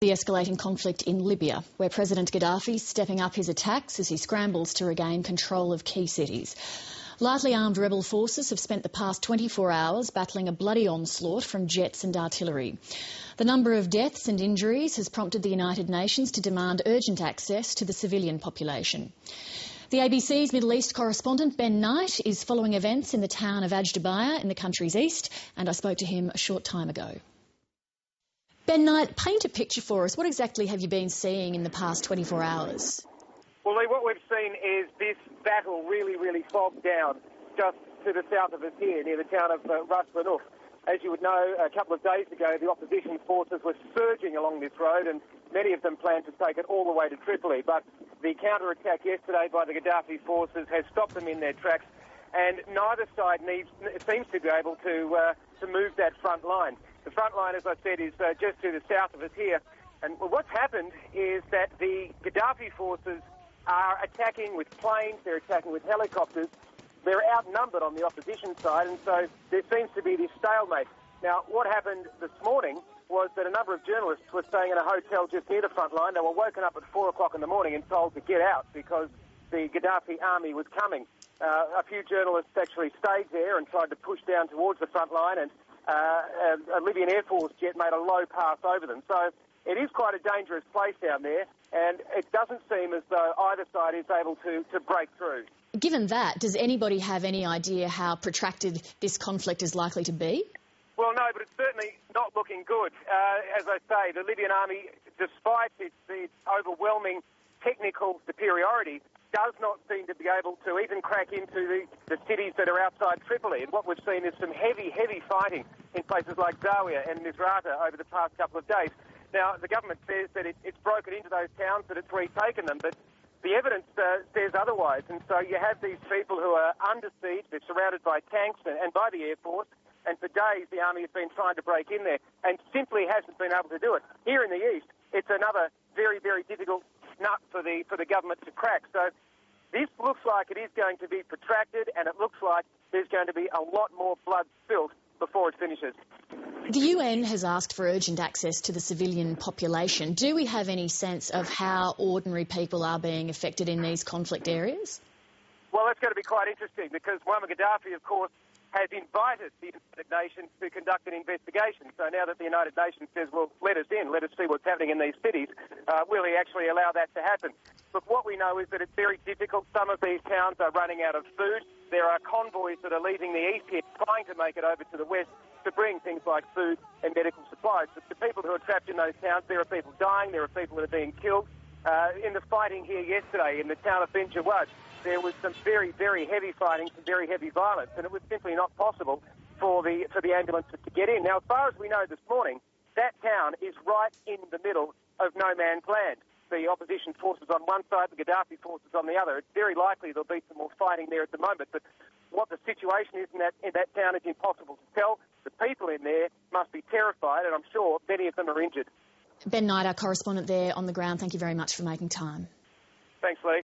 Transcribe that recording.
The escalating conflict in Libya, where President Gaddafi is stepping up his attacks as he scrambles to regain control of key cities. Lightly armed rebel forces have spent the past 24 hours battling a bloody onslaught from jets and artillery. The number of deaths and injuries has prompted the United Nations to demand urgent access to the civilian population. The ABC's Middle East correspondent Ben Knight is following events in the town of Ajdabiya in the country's east, and I spoke to him a short time ago. Ben Knight, paint a picture for us. What exactly have you been seeing in the past 24 hours? Well, Lee, what we've seen is this battle really fogged down just to the south of us here, near the town of Ras Lanuf. As you would know, a couple of days ago, the opposition forces were surging along this road, and many of them planned to take it all the way to Tripoli. But the counter-attack yesterday by the Gaddafi forces has stopped them in their tracks, and neither side seems to be able to move that front line. The front line, as I said, is just to the south of us here. And what's happened is that the Gaddafi forces are attacking with planes, they're attacking with helicopters. They're outnumbered on the opposition side, and so there seems to be this stalemate. Now, what happened this morning was that a number of journalists were staying in a hotel just near the front line. They were woken up at 4 o'clock in the morning and told to get out because the Gaddafi army was coming. A few journalists actually stayed there and tried to push down towards the front line, and a Libyan Air Force jet made a low pass over them. So it is quite a dangerous place down there, and it doesn't seem as though either side is able to break through. Given that, does anybody have any idea how protracted this conflict is likely to be? Well, no, but it's certainly not looking good. As I say, the Libyan army, despite its overwhelming technical superiority, does not seem to be able to even crack into the cities that are outside Tripoli. And what we've seen is some heavy fighting in places like Zawiya and Misrata over the past couple of days. Now, the government says that it's broken into those towns, that it's retaken them, but the evidence says otherwise. And so you have these people who are under siege, they're surrounded by tanks and by the Air Force, and for days the army has been trying to break in there and simply hasn't been able to do it. Here in the east, it's another very difficult nut for the government to crack. So this looks like it is going to be protracted, and it looks like there's going to be a lot more blood spilt before it finishes. The UN has asked for urgent access to the civilian population. Do we have any sense of how ordinary people are being affected in these conflict areas? Well, that's going to be quite interesting because Moamar Gaddafi, of course, has invited the United Nations to conduct an investigation. So now that the United Nations says, well, let us in, let us see what's happening in these cities, will he actually allow that to happen? Look, what we know is that it's very difficult. Some of these towns are running out of food. There are convoys that are leaving the east here, trying to make it over to the west to bring things like food and medical supplies. But the people who are trapped in those towns, there are people dying, there are people that are being killed. In the fighting here yesterday in the town of Ben Jawad, there was some very heavy fighting, some very heavy violence, and it was simply not possible for the ambulances to get in. Now, as far as we know this morning, that town is right in the middle of no man's land. The opposition forces on one side, the Gaddafi forces on the other. It's very likely there'll be some more fighting there at the moment, but what the situation is in that town is impossible to tell. The people in there must be terrified, and I'm sure many of them are injured. Ben Knight, our correspondent there on the ground, thank you very much for making time. Thanks, Lee.